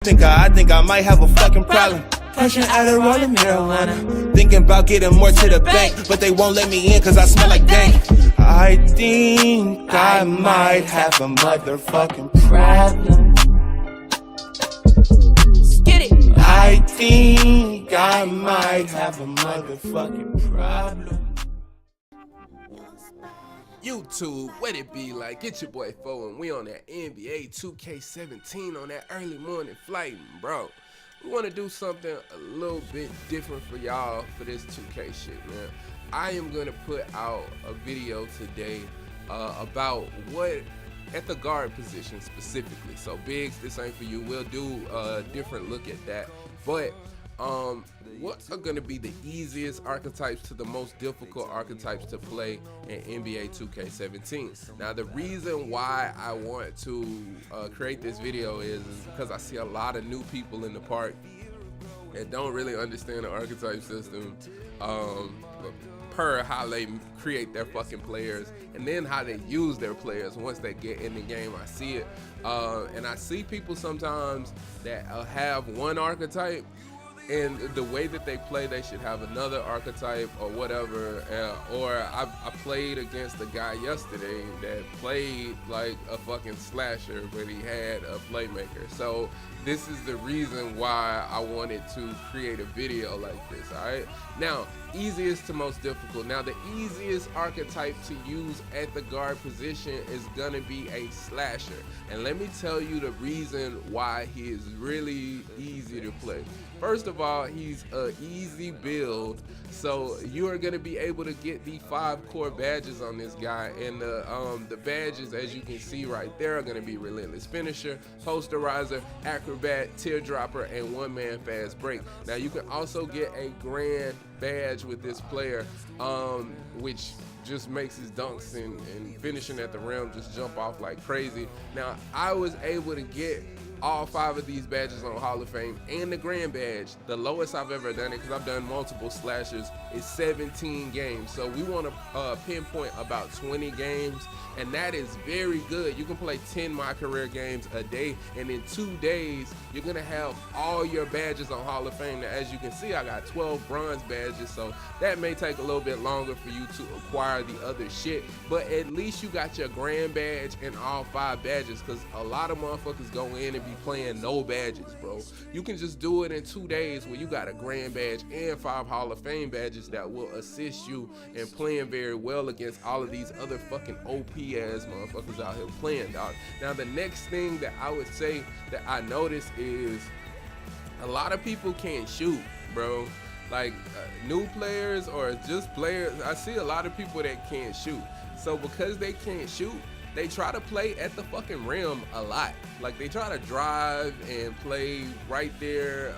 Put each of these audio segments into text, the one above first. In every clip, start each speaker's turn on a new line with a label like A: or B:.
A: I think I might have a fucking problem. Punching out a rolling marijuana. Thinking about getting more to the bank, but they won't let me in cause I smell like dank. I think I might have a motherfucking problem.
B: Get it.
A: I think I might have a motherfucking problem.
C: YouTube, what it be like? Get your boy Fo, and we on that NBA 2K17 on that early morning flight, bro. We want to do something a little bit different for y'all for this 2K shit, man. I am gonna put out a video today about what at the guard position specifically. So Biggs, this ain't for you. We'll do a different look at that, but what are going to be the easiest archetypes to the most difficult archetypes to play in NBA 2K17. Now, the reason why I want to create this video is because I see a lot of new people in the park that don't really understand the archetype system, per how they create their fucking players and then how they use their players once they get in the game. I see it, and I see people sometimes that have one archetype, and the way that they play, they should have another archetype or whatever. Or I played against a guy yesterday that played like a fucking slasher, but he had a playmaker. So this is the reason why I wanted to create a video like this, all right? Now, easiest to most difficult. Now, the easiest archetype to use at the guard position is gonna be a slasher. And let me tell you the reason why he is really easy to play. First of all, he's an easy build, so you are going to be able to get the 5 core badges on this guy, and the badges, as you can see right there, are going to be Relentless Finisher, Posterizer, Acrobat, Teardropper, and One Man Fast Break. Now, you can also get a Grand badge with this player, which just makes his dunks and finishing at the rim just jump off like crazy. Now, I was able to get all 5 of these badges on Hall of Fame and the Grand badge. The lowest I've ever done it, because I've done multiple slashers, is 17 games. So we want to pinpoint about 20 games, and that is very good. You can play 10 My Career games a day, and in 2 days you're gonna have all your badges on Hall of Fame. Now, as you can see, I got 12 bronze badges, so that may take a little bit longer for you to acquire the other shit, but at least you got your Grand badge and all 5 badges, because a lot of motherfuckers go in and be playing no badges, bro. You can just do it in 2 days where you got a Grand badge and 5 Hall of Fame badges that will assist you in playing very well against all of these other fucking OP ass motherfuckers out here playing, dog. Now, the next thing that I would say that I noticed is a lot of people can't shoot, bro. Like new players or just players, I see a lot of people that can't shoot. So because they can't shoot, they try to play at the fucking rim a lot. Like, they try to drive and play right there,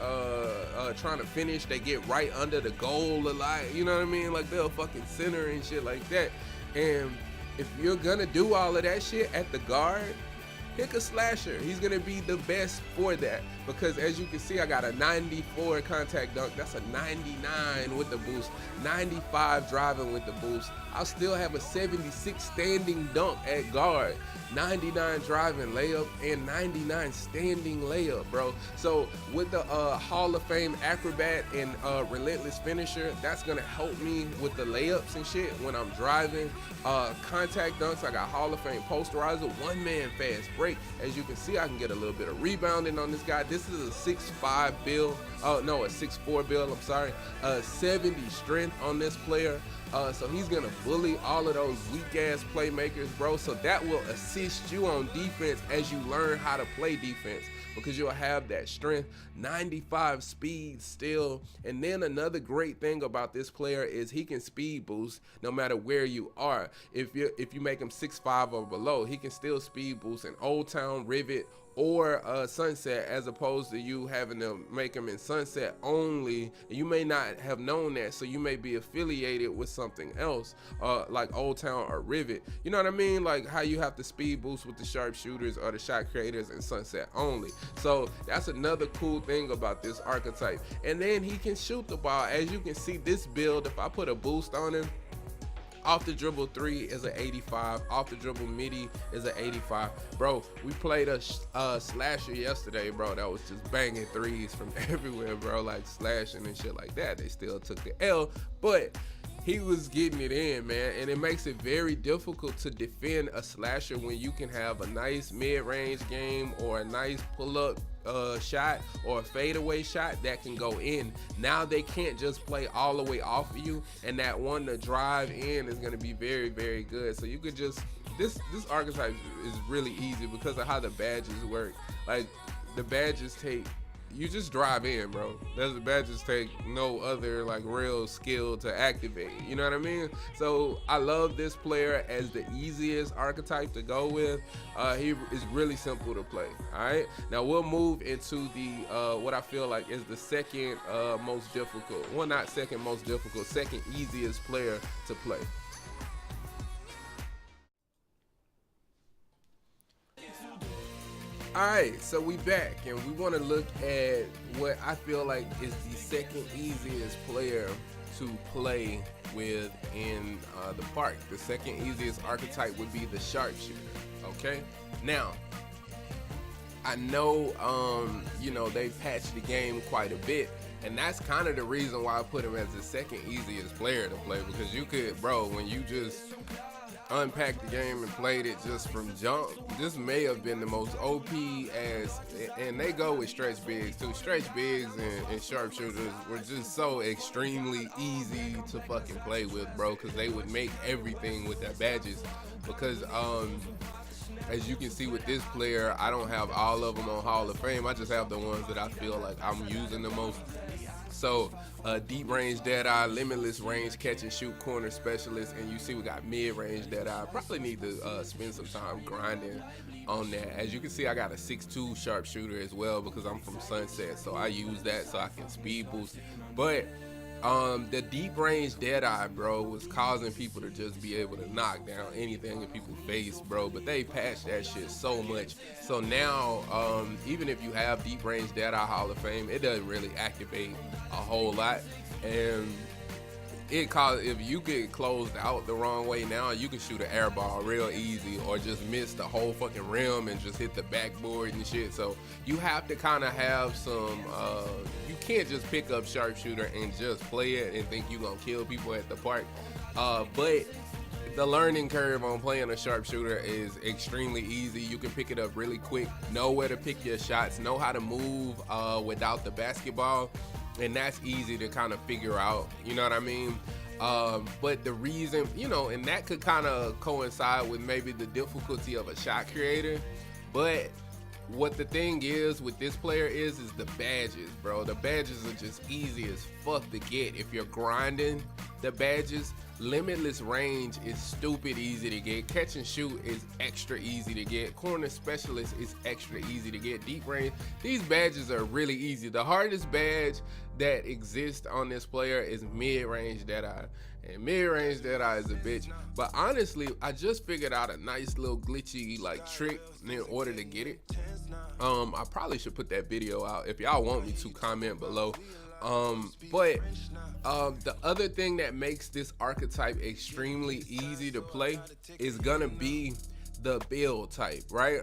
C: trying to finish. They get right under the goal a lot, you know what I mean? Like, they'll fucking center and shit like that. And if you're gonna do all of that shit at the guard, pick a slasher. He's gonna be the best for that, because as you can see, I got a 94 contact dunk. That's a 99 with the boost, 95 driving with the boost. I'll still have a 76 standing dunk at guard, 99 driving layup, and 99 standing layup, bro. So with the Hall of Fame Acrobat and Relentless Finisher, that's gonna help me with the layups and shit when I'm driving. Contact dunks, I got Hall of Fame Posterizer, One Man Fast Break. As you can see, I can get a little bit of rebounding on this guy. This is a 6'5 build. Oh no, a 6'4 build, I'm sorry. 70 strength on this player. So he's gonna bully all of those weak ass playmakers, bro. So that will assist you on defense as you learn how to play defense, because you'll have that strength, 95 speed still. And then another great thing about this player is he can speed boost no matter where you are. If you make him 6'5 or below, he can still speed boost in Old Town, Rivet, or Sunset, as opposed to you having to make them in Sunset only. You may not have known that, so you may be affiliated with something else, like Old Town or Rivet. You know what I mean? Like how you have to speed boost with the sharpshooters or the shot creators in Sunset only. So that's another cool thing about this archetype. And then he can shoot the ball. As you can see, this build, if I put a boost on him, Off the dribble 3 is an 85. Off the dribble midi is an 85. Bro, we played a slasher yesterday, bro, that was just banging threes from everywhere, bro, like slashing and shit like that. They still took the L, but he was getting it in, man, and it makes it very difficult to defend a slasher when you can have a nice mid-range game or a nice pull-up shot or a fadeaway shot that can go in. Now they can't just play all the way off of you, and that one to drive in is going to be very, very good. So you could just, this archetype is really easy because of how the badges work. Like, the badges take, you just drive in, bro. The badges take no other like real skill to activate. You know what I mean? So I love this player as the easiest archetype to go with. He is really simple to play. All right. Now we'll move into the what I feel like is the second most difficult. Well, not second most difficult. Second easiest player to play. Alright, so we back and we want to look at what I feel like is the second easiest player to play with in the park. The second easiest archetype would be the sharpshooter. Okay, now I know you know, they patched the game quite a bit, and that's kind of the reason why I put him as the second easiest player to play, because you could, bro, when you just unpacked the game and played it just from jump, this may have been the most OP as, and they go with stretch bigs too. Stretch bigs and sharpshooters were just so extremely easy to fucking play with, bro, because they would make everything with their badges. Because as you can see with this player, I don't have all of them on Hall of Fame. I just have the ones that I feel like I'm using the most. So deep range Deadeye, limitless range catch and shoot corner specialist, and you see we got mid range Deadeye. Probably need to spend some time grinding on that. As you can see, I got a 6'2" sharpshooter as well because I'm from Sunset, so I use that so I can speed boost. But the deep range Deadeye, bro, was causing people to just be able to knock down anything in people's face, bro. But they patched that shit so much. So now, even if you have deep range Deadeye Hall of Fame, it doesn't really activate a whole lot. And if you get closed out the wrong way now, you can shoot an air ball real easy or just miss the whole fucking rim and just hit the backboard and shit. So you have to kind of have some, you can't just pick up sharpshooter and just play it and think you're gonna kill people at the park. But the learning curve on playing a sharpshooter is extremely easy. You can pick it up really quick, know where to pick your shots, know how to move without the basketball. And that's easy to kind of figure out, you know what I mean? But the reason, you know, and that could kind of coincide with maybe the difficulty of a shot creator. But what the thing is with this player is the badges, bro. The badges are just easy as fuck to get if you're grinding the badges. Limitless range is stupid easy to get. Catch and shoot is extra easy to get. Corner specialist is extra easy to get. Deep range, these badges are really easy. The hardest badge that exists on this player is mid-range Deadeye. And mid-range Deadeye is a bitch. But honestly, I just figured out a nice little glitchy like trick in order to get it. I probably should put that video out. If y'all want me to, comment below. But the other thing that makes this archetype extremely easy to play is gonna be the build type, right?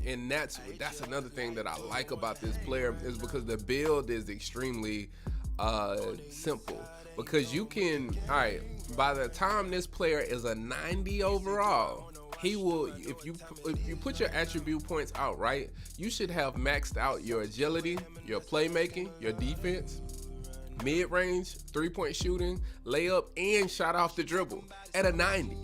C: And that's another thing that I like about this player is because the build is extremely simple. Because you can, all right, by the time this player is a 90 overall, he will, if you put your attribute points out right, you should have maxed out your agility, your playmaking, your defense, mid-range, three-point shooting, layup, and shot off the dribble at a 90,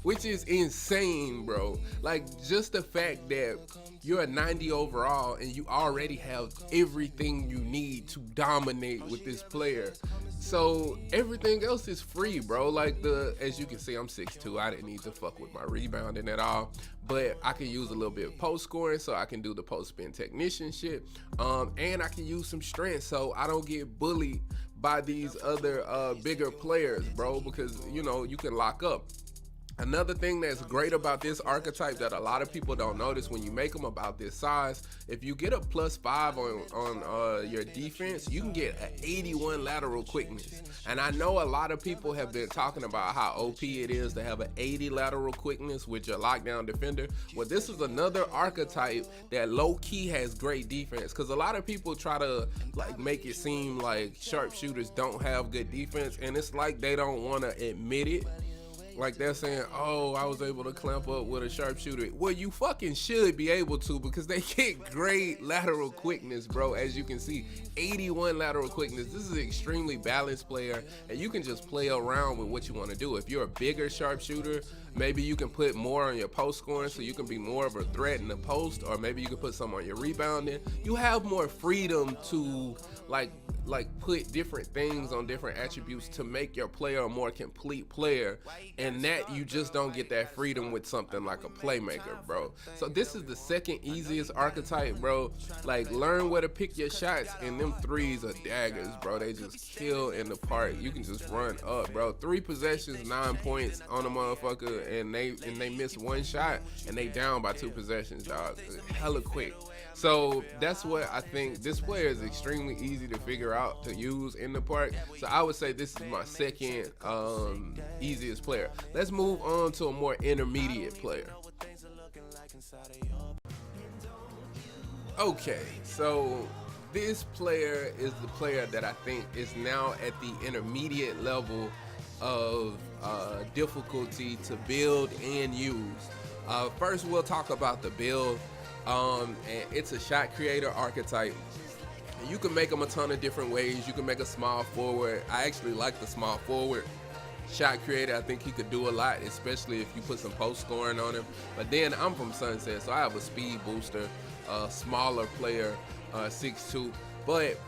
C: which is insane, bro. Like, just the fact that you're a 90 overall and you already have everything you need to dominate with this player. So everything else is free, bro. Like, as you can see, I'm 6'2". I didn't need to fuck with my rebounding at all, but I can use a little bit of post scoring so I can do the post spin technician shit. And I can use some strength so I don't get bullied by these other bigger players, bro, because, you know, you can lock up. Another thing that's great about this archetype that a lot of people don't notice when you make them about this size, if you get a +5 on your defense, you can get an 81 lateral quickness. And I know a lot of people have been talking about how OP it is to have an 80 lateral quickness with your lockdown defender. Well, this is another archetype that low-key has great defense, because a lot of people try to like make it seem like sharpshooters don't have good defense, and it's like they don't want to admit it. Like they're saying, oh, I was able to clamp up with a sharpshooter. Well, you fucking should be able to, because they get great lateral quickness, bro. As you can see, 81 lateral quickness. This is an extremely balanced player, and you can just play around with what you want to do. If you're a bigger sharpshooter, maybe you can put more on your post scoring so you can be more of a threat in the post, or maybe you can put some on your rebounding. You have more freedom to like put different things on different attributes to make your player a more complete player, and that you just don't get that freedom with something like a playmaker, bro. So this is the second easiest archetype, bro. Like, learn where to pick your shots, and them threes are daggers, bro. They just kill in the park. You can just run up, bro. 3 possessions, 9 points on a motherfucker, and they miss 1 shot and they down by 2 possessions, dog. Hella quick. So that's what I think. This player is extremely easy to figure out to use in the park. So I would say this is my second easiest player. Let's move on to a more intermediate player. Okay, so this player is the player that I think is now at the intermediate level of difficulty to build and use. First, we'll talk about the build. And it's a shot creator archetype. You can make them a ton of different ways. You can make a small forward. I actually like the small forward shot creator. I think he could do a lot, especially if you put some post scoring on him. But then I'm from Sunset, so I have a speed booster, smaller player, 6'2". But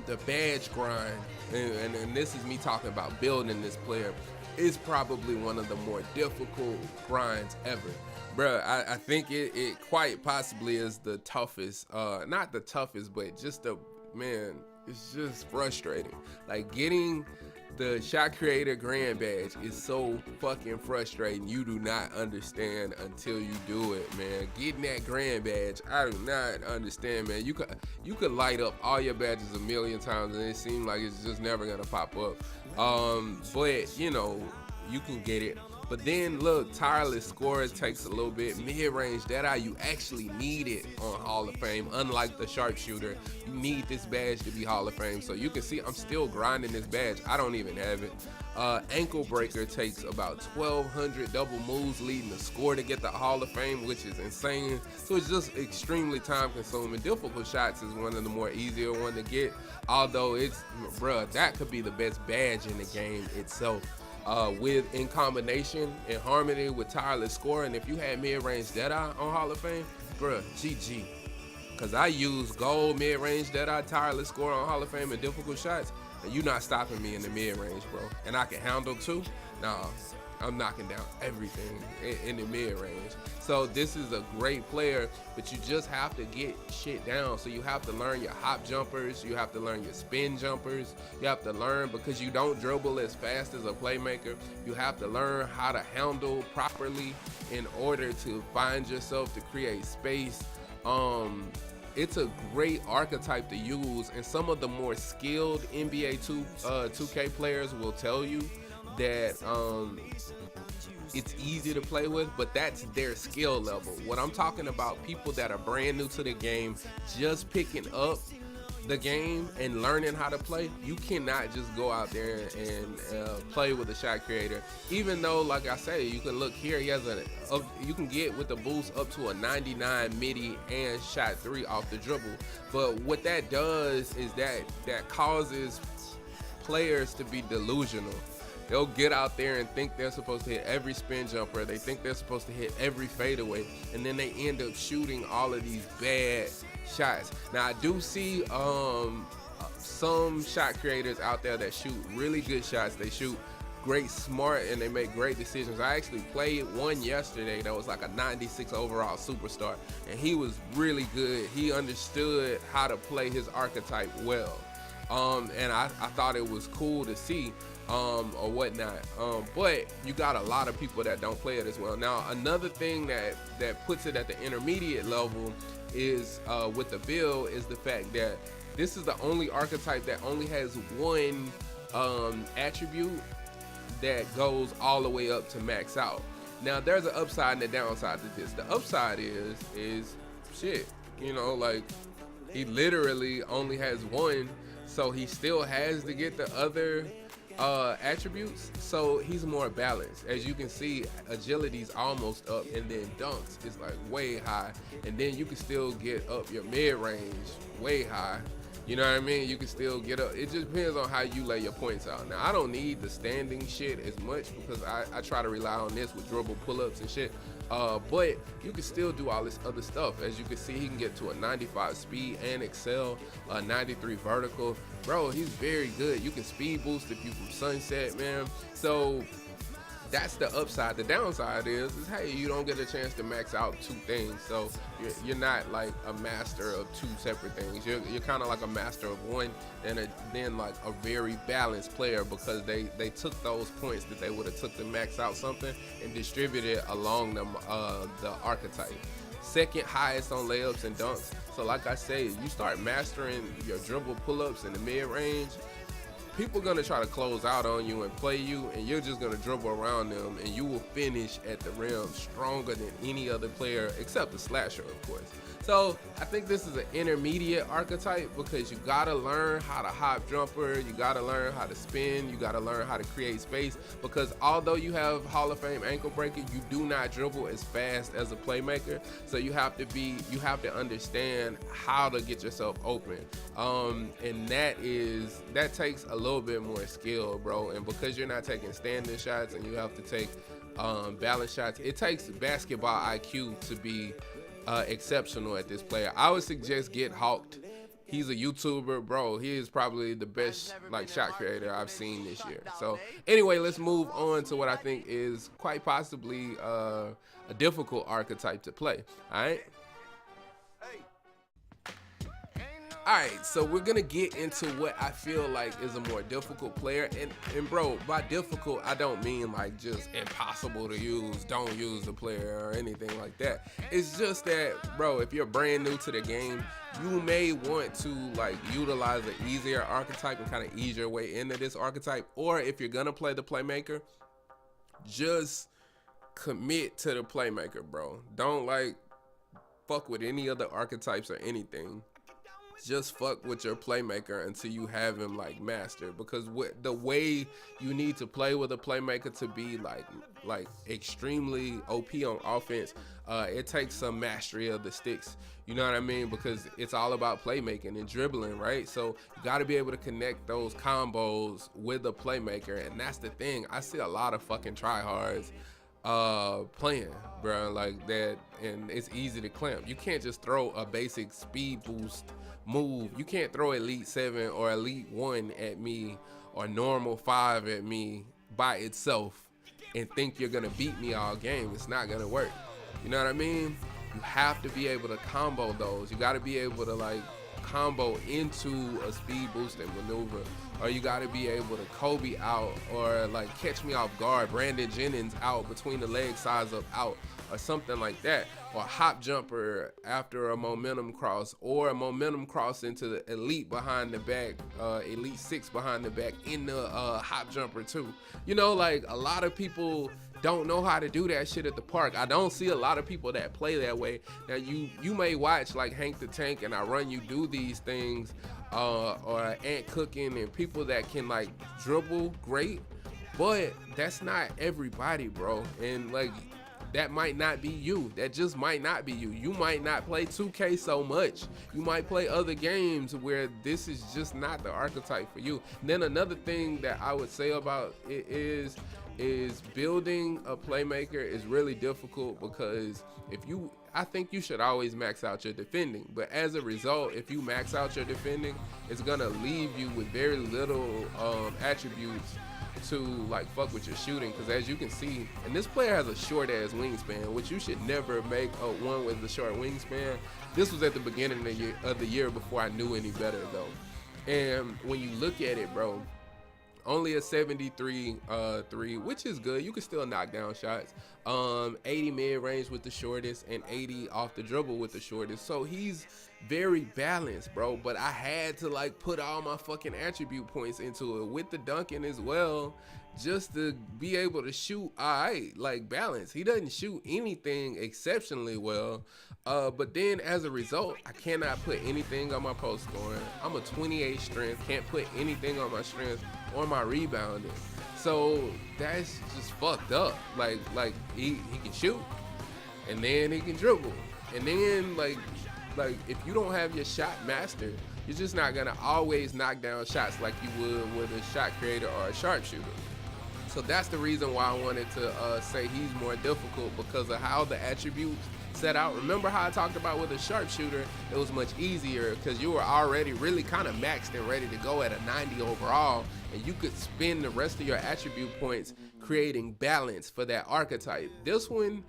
C: the badge grind, and this is me talking about building this player, is probably one of the more difficult grinds ever. Bruh, I think it quite possibly is the toughest, not the toughest, but just it's just frustrating. Like, getting the shot creator grand badge is so fucking frustrating. You do not understand until you do it, man. Getting that grand badge, I do not understand, man. You could light up all your badges a million times and it seems like it's just never gonna pop up. But you know, you can get it. But then look, tireless scorer takes a little bit. Mid-range Deadeye, you actually need it on Hall of Fame. Unlike the sharpshooter, you need this badge to be Hall of Fame. So you can see I'm still grinding this badge. I don't even have it. Ankle breaker takes about 1,200 double moves leading the score to get the Hall of Fame, which is insane. So it's just extremely time consuming. Difficult shots is one of the more easier one to get. Although it's, bruh, that could be the best badge in the game itself. With in combination in harmony with tireless scoring. If you had mid-range Deadeye on Hall of Fame, bruh, GG. Cause I use gold mid-range Deadeye, tireless score on Hall of Fame and difficult shots, and you not stopping me in the mid-range, bro. And I can handle too. Nah, I'm knocking down everything in the mid-range. So this is a great player, but you just have to get shit down. So you have to learn your hop jumpers, you have to learn your spin jumpers, you have to learn, because you don't dribble as fast as a playmaker, you have to learn how to handle properly in order to find yourself, to create space. It's a great archetype to use, and some of the more skilled NBA 2K players will tell you that it's easy to play with, but that's their skill level. What I'm talking about, people that are brand new to the game, just picking up the game and learning how to play, you cannot just go out there and play with a shot creator. Even though, like I say, you can look here, he has you can get with the boost up to a 99 midi and shot 3 off the dribble. But what that does is that causes players to be delusional. They'll get out there and think they're supposed to hit every spin jumper. They think they're supposed to hit every fadeaway, and then they end up shooting all of these bad shots. Now, I do see some shot creators out there that shoot really good shots. They shoot great, smart, and they make great decisions. I actually played one yesterday that was like a 96 overall superstar, and he was really good. He understood how to play his archetype well. And I thought it was cool to see. or whatnot. But you got a lot of people that don't play it as well. Now, another thing that puts it at the intermediate level is with the build is the fact that this is the only archetype that only has one attribute that goes all the way up to max out. Now, there's an upside and a downside to this. The upside is shit, you know, like he literally only has one, so he still has to get the other attributes, so he's more balanced. As you can see, agility's almost up, and then dunks is like way high, and then you can still get up your mid-range way high. You know what I mean? You can still get up. It just depends on how you lay your points out. Now, I don't need the standing shit as much because I try to rely on this with dribble pull-ups and shit. But you can still do all this other stuff. As you can see, he can get to a 95 speed and excel, 93 vertical. Bro, he's very good. You can speed boost if you from Sunset, man. So that's the upside. The downside is hey, you don't get a chance to max out two things. So you're not like a master of two separate things. You're kind of like a master of one, and then like a very balanced player, because they took those points that they would have took to max out something and distributed it along the archetype. Second highest on layups and dunks. So like I say, you start mastering your dribble pull-ups in the mid-range, people gonna try to close out on you and play you, and you're just gonna dribble around them, and you will finish at the rim stronger than any other player except the slasher, of course. So I think this is an intermediate archetype because you gotta learn how to hop jumper, you gotta learn how to spin, you gotta learn how to create space, because although you have Hall of Fame ankle breaker, you do not dribble as fast as a playmaker. So you have to understand how to get yourself open. And that takes a little bit more skill, bro. And because you're not taking standing shots and you have to take balance shots, it takes basketball IQ to be exceptional at this player. I would suggest get Hawked. He's a YouTuber, bro. He is probably the best like shot creator I've seen this year. So anyway, let's move on to what I think is quite possibly a difficult archetype to play. Alright, so we're gonna get into what I feel like is a more difficult player, and bro, by difficult I don't mean like just impossible to use, don't use the player or anything like that. It's just that, bro, if you're brand new to the game, you may want to like utilize an easier archetype and kind of ease your way into this archetype. Or if you're gonna play the playmaker, just commit to the playmaker, bro. Don't like fuck with any other archetypes or anything. Just fuck with your playmaker until you have him like mastered, because the way you need to play with a playmaker to be like extremely OP on offense, it takes some mastery of the sticks. You know what I mean? Because it's all about playmaking and dribbling, right? So you got to be able to connect those combos with a playmaker, and that's the thing. I see a lot of fucking tryhards playing, bro, like that, and it's easy to clamp. You can't just throw a basic speed boost move. You can't throw Elite 7 or Elite 1 at me or normal 5 at me by itself and think you're gonna beat me all game. It's not gonna work. You know what I mean? You have to be able to combo those. You got to be able to like combo into a speed boosting maneuver, or you got to be able to Kobe out, or like catch me off guard, Brandon Jennings out between the leg size up out, or something like that, or hop jumper after a momentum cross, or a momentum cross into the elite behind the back, elite 6 behind the back in the hop jumper too. You know, like a lot of people don't know how to do that shit at the park. I don't see a lot of people that play that way. Now you may watch like Hank the Tank and I Run You do these things, or Ant Cooking, and people that can like dribble great, but that's not everybody, bro. And like that might not be you. That just might not be you. You might not play 2K so much. You might play other games where this is just not the archetype for you. And then another thing that I would say about it is building a playmaker is really difficult, because I think you should always max out your defending, but as a result, if you max out your defending, it's gonna leave you with very little attributes to like fuck with your shooting, because as you can see, and this player has a short ass wingspan, which you should never make a one with a short wingspan. This was at the beginning of the year before I knew any better though. And when you look at it, bro, Only a 73 3, which is good. You can still knock down shots. 80 mid-range with the shortest and 80 off the dribble with the shortest. So he's very balanced, bro. But I had to like put all my fucking attribute points into it with the dunking as well, just to be able to shoot alright, like balance. He doesn't shoot anything exceptionally well. But then as a result, I cannot put anything on my post scoring. I'm a 28 strength, can't put anything on my strength or my rebounding. So that's just fucked up. Like he can shoot, and then he can dribble, and then like if you don't have your shot mastered, you're just not gonna always knock down shots like you would with a shot creator or a sharpshooter. So that's the reason why I wanted to say he's more difficult, because of how the attributes set out. Remember how I talked about with a sharpshooter, it was much easier because you were already really kind of maxed and ready to go at a 90 overall, and you could spend the rest of your attribute points creating balance for that archetype. This one,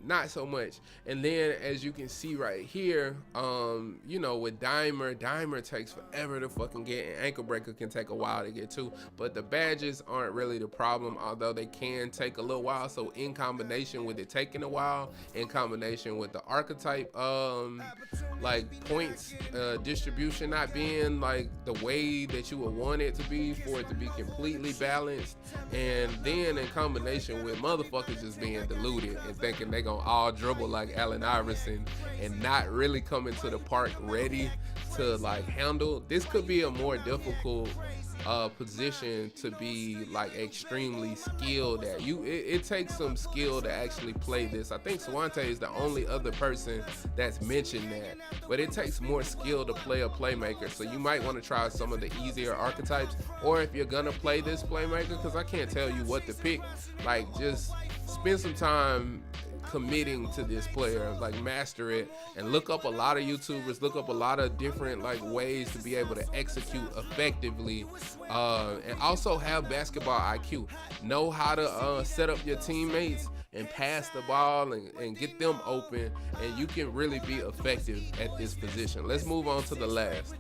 C: not so much. And then as you can see right here, you know, with Dimer takes forever to fucking get, and Ankle Breaker can take a while to get too, but the badges aren't really the problem, although they can take a little while. So in combination with it taking a while, in combination with the archetype like points distribution not being like the way that you would want it to be for it to be completely balanced, and then in combination with motherfuckers just being deluded and thinking they gonna all dribble like Allen Iverson and not really coming to the park ready to like handle, this could be a more difficult position to be like extremely skilled at. It takes some skill to actually play this. I think Swante is the only other person that's mentioned that, but it takes more skill to play a Playmaker. So you might want to try some of the easier archetypes, or if you're gonna play this Playmaker, because I can't tell you what to pick, like just spend some time committing to this player, like master it, and look up a lot of YouTubers, look up a lot of different like ways to be able to execute effectively, and also have basketball IQ. Know how to set up your teammates and pass the ball and get them open, and you can really be effective at this position. Let's move on to the last.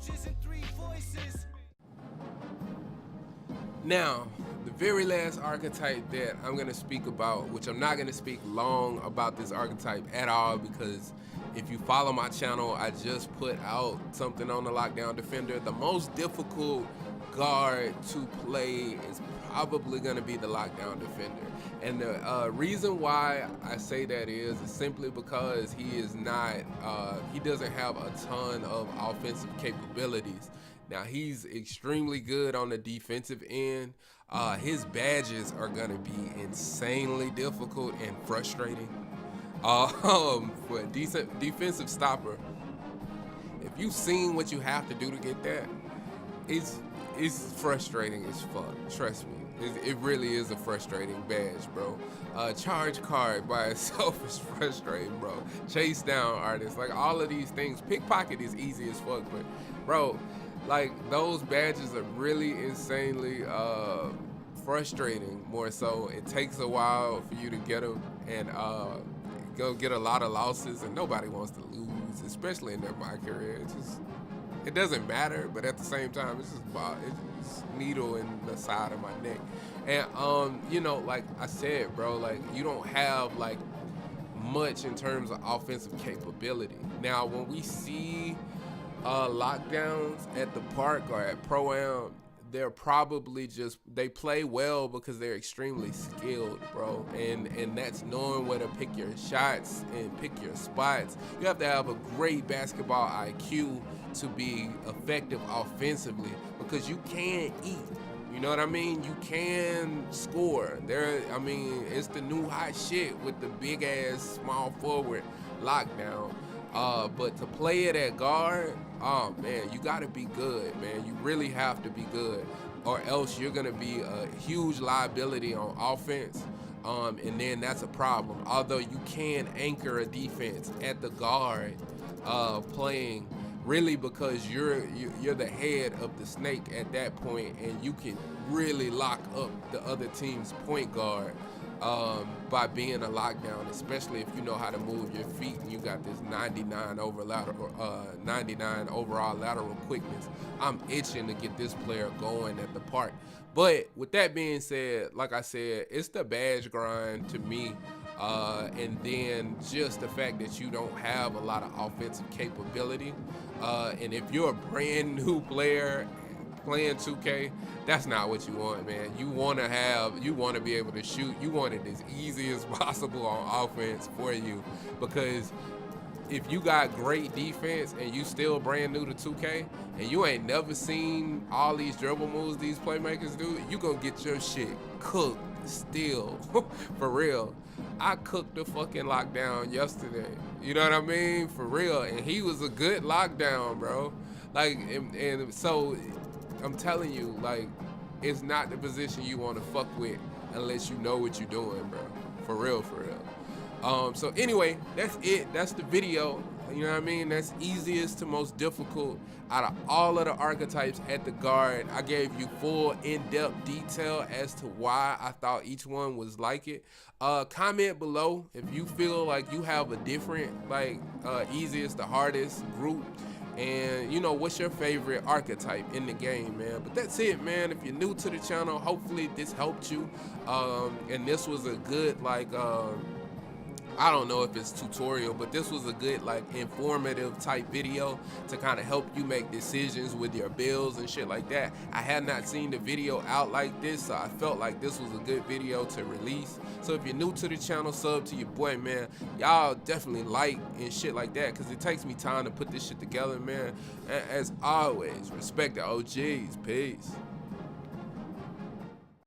C: Now, the very last archetype that I'm going to speak about, which I'm not going to speak long about this archetype at all, because if you follow my channel, I just put out something on the Lockdown Defender. The most difficult guard to play is probably going to be the Lockdown Defender. And the reason why I say that is simply because he is not, he doesn't have a ton of offensive capabilities. Now, he's extremely good on the defensive end. His badges are gonna be insanely difficult and frustrating. For a decent defensive stopper, if you've seen what you have to do to get that, it's frustrating as fuck. Trust me, it really is a frustrating badge, bro. Charge card by itself is frustrating, bro. Chase down artists, like all of these things. Pickpocket is easy as fuck, but bro, like those badges are really insanely frustrating. More so, it takes a while for you to get them, and go get a lot of losses, and nobody wants to lose, especially in my career. It doesn't matter, but at the same time, it's just needle in the side of my neck. And you know, like I said, bro, like you don't have like much in terms of offensive capability. Now, when we see lockdowns at the park or at Pro-Am, they're probably just, they play well because they're extremely skilled, bro. And that's knowing where to pick your shots and pick your spots. You have to have a great basketball IQ to be effective offensively, because you can eat. You know what I mean? You can score. I mean, it's the new hot shit with the big ass small forward lockdown. But to play it at guard, oh man, you gotta be good, man. You really have to be good, or else you're gonna be a huge liability on offense. And then that's a problem. Although you can anchor a defense at the guard, playing really, because you're the head of the snake at that point, and you can really lock up the other team's point guard. by being a lockdown, especially if you know how to move your feet and you got this 99 overall lateral quickness. I'm itching to get this player going at the park. But with that being said, like I said, it's the badge grind to me. And then just the fact that you don't have a lot of offensive capability. And if you're a brand new player playing 2K, that's not what you want, man. You want to be able to shoot. You want it as easy as possible on offense for you, because if you got great defense and you still brand new to 2K and you ain't never seen all these dribble moves these playmakers do, you gonna get your shit cooked still. For real. I cooked the fucking lockdown yesterday. You know what I mean? For real. And he was a good lockdown, bro. Like, and so I'm telling you, like, it's not the position you want to fuck with unless you know what you're doing, bro. For real, for real. So anyway, that's it. That's the video. You know what I mean? That's easiest to most difficult out of all of the archetypes at the guard. I gave you full in-depth detail as to why I thought each one was like it. Comment below if you feel like you have a different, like, easiest to hardest group. And, you know, what's your favorite archetype in the game, man? But that's it, man. If you're new to the channel, hopefully this helped you. And this was a good, like, I don't know if it's tutorial, but this was a good, like, informative type video to kind of help you make decisions with your builds and shit like that. I had not seen the video out like this, so I felt like this was a good video to release. So if you're new to the channel, sub to your boy, man. Y'all definitely like and shit like that, because it takes me time to put this shit together, man. And as always, respect the OGs. Peace.